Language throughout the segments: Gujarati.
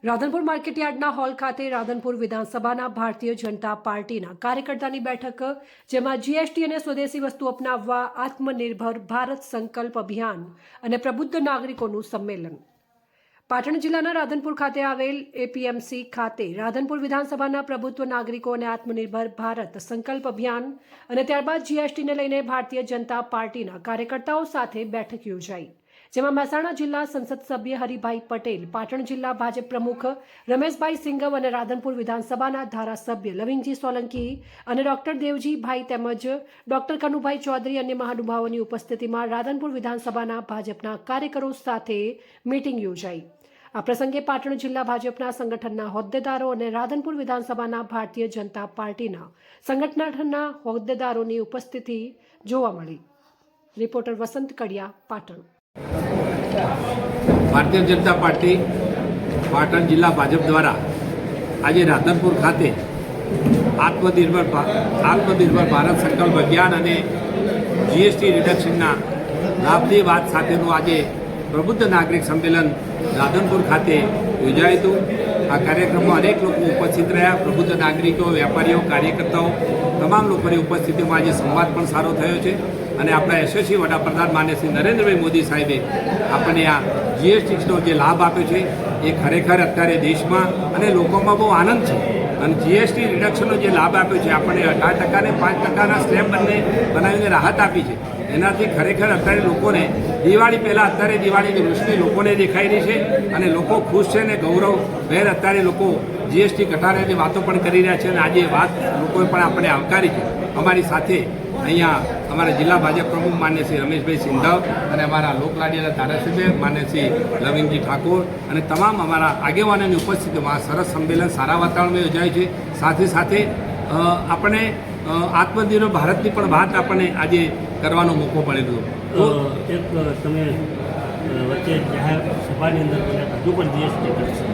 રાધનપુર માર્કેટયાર્ડના હોલ ખાતે રાધનપુર વિધાનસભાના ભારતીય જનતા પાર્ટીના કાર્યકર્તાની બેઠક, જેમાં જીએસટી અને સ્વદેશી વસ્તુ અપનાવવા આત્મનિર્ભર ભારત સંકલ્પ અભિયાન અને પ્રબુદ્ધ નાગરિકોનું સંમેલન. પાટણ જિલ્લાના રાધનપુર ખાતે આવેલ એપીએમસી ખાતે રાધનપુર વિધાનસભાના પ્રભુત્વ નાગરિકો અને આત્મનિર્ભર ભારત સંકલ્પ અભિયાન અને ત્યારબાદ જીએસટીને લઈને ભારતીય જનતા પાર્ટીના કાર્યકર્તાઓ સાથે બેઠક યોજાઈ, જેમાં મહેસાણા જિલ્લા સંસદ સભ્ય હરિભાઈ પટેલ, પાટણ જિલ્લા ભાજપ પ્રમુખ રમેશભાઈ સિંઘવ અને રાધનપુર વિધાનસભાના ધારાસભ્ય લવિંગજી સોલંકી અને ડોક્ટર દેવજીભાઈ તેમજ ડોક્ટર કનુભાઈ ચૌધરી અન્ય મહાનુભાવોની ઉપસ્થિતિમાં રાધનપુર વિધાનસભાના ભાજપના કાર્યકરો સાથે મીટિંગ યોજાઈ. આ પ્રસંગે પાટણ જિલ્લા ભાજપના સંગઠનના હોદ્દેદારો અને રાધનપુર વિધાનસભાના ભારતીય જનતા પાર્ટીના સંગઠનના હોદ્દેદારોની ઉપસ્થિતિ જોવા મળી. રિપોર્ટર વસંત કડિયા, પાટણ. ભારતીય જનતા પાર્ટી પાટણ જિલ્લા ભાજપ દ્વારા આજે રાધનપુર ખાતે આત્મનિર્ભર ભારત સંકલ્પ અભિયાન અને જીએસટી રિડક્શનના લાભની વાત સાથેનું આજે પ્રબુદ્ધ નાગરિક સંમેલન રાધનપુર ખાતે યોજાયું હતું. આ કાર્યક્રમમાં અનેક લોકો ઉપસ્થિત રહ્યા. પ્રબુદ્ધ નાગરિકો, વેપારીઓ, કાર્યકર્તાઓ તમામ લોકોની ઉપસ્થિતિમાં આજે સંવાદ પણ સારો થયો છે અને આપણા યશસ્વી વડાપ્રધાન માન્ય શ્રી નરેન્દ્રભાઈ મોદી સાહેબે આપણને આ જીએસટીનો જે લાભ આપ્યો છે એ ખરેખર અત્યારે દેશમાં અને લોકોમાં બહુ આનંદ છે. અને જીએસટી રિડક્શનનો જે લાભ આપ્યો છે, આપણને 18% ને 5%ના સ્લેબ બનાવીને રાહત આપી છે. એનાથી ખરેખર અત્યારે લોકોને દિવાળી પહેલાં અત્યારે દિવાળીની રોશની લોકોને દેખાઈ રહી છે અને લોકો ખુશ છે અને ગૌરવભેર અત્યારે લોકો જીએસટી ઘટાડવાની વાતો પણ કરી રહ્યા છે અને આજે વાત લોકોએ પણ આપણને આવકારી છે. અમારી સાથે અહીંયા અમારા જિલ્લા ભાજપ પ્રમુખ માન્ય શ્રી રમેશભાઈ સિંઘવ અને અમારા લોકલાડીના ધારાસભ્ય માન્ય શ્રી લવિંગજી ઠાકોર અને તમામ અમારા આગેવાનોની ઉપસ્થિતિમાં સરસ સંમેલન સારા વાતાવરણમાં યોજાય છે. સાથે સાથે આપણે આત્મનિર્ભર ભારતની પણ વાત આપણને આજે કરવાનો મોકો મળેલો. તો એક તમે વચ્ચે જાહેર સભાની અંદર હજુ પણ જીએસટી કરશે?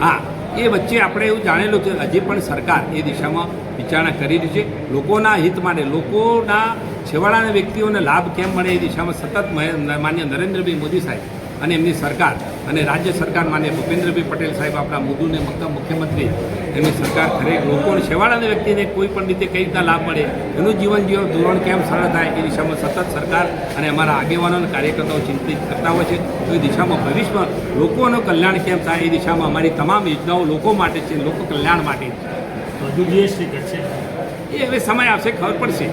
હા, એ વચ્ચે આપણે એવું જાણેલું છે, હજી પણ સરકાર એ દિશામાં વિચારણા કરી રહી છે. લોકોના હિત માટે, લોકોના છેવાડાના વ્યક્તિઓને લાભ કેમ મળે એ દિશામાં સતત માન્ય નરેન્દ્રભાઈ મોદી સાહેબ અને એમની સરકાર અને રાજ્ય સરકાર માન્ય ભૂપેન્દ્રભાઈ પટેલ સાહેબ, આપણા મોદુને મુખ્યમંત્રી, એમની સરકાર ખરેખર લોકોને છેવાડાના વ્યક્તિને કોઈ પણ રીતે કઈ રીતના લાભ મળે, એનું જીવન ધોરણ કેમ સરળ થાય એ દિશામાં સતત સરકાર અને અમારા આગેવાનો અને કાર્યકર્તાઓ ચિંતિત કરતા હોય છે. તો એ દિશામાં ભવિષ્યમાં લોકોનું કલ્યાણ કેમ થાય એ દિશામાં અમારી તમામ યોજનાઓ લોકો માટે છે, લોકો કલ્યાણ માટે છે. હજુ જીએસટી કરશે? એ હવે સમય આવશે, ખબર પડશે.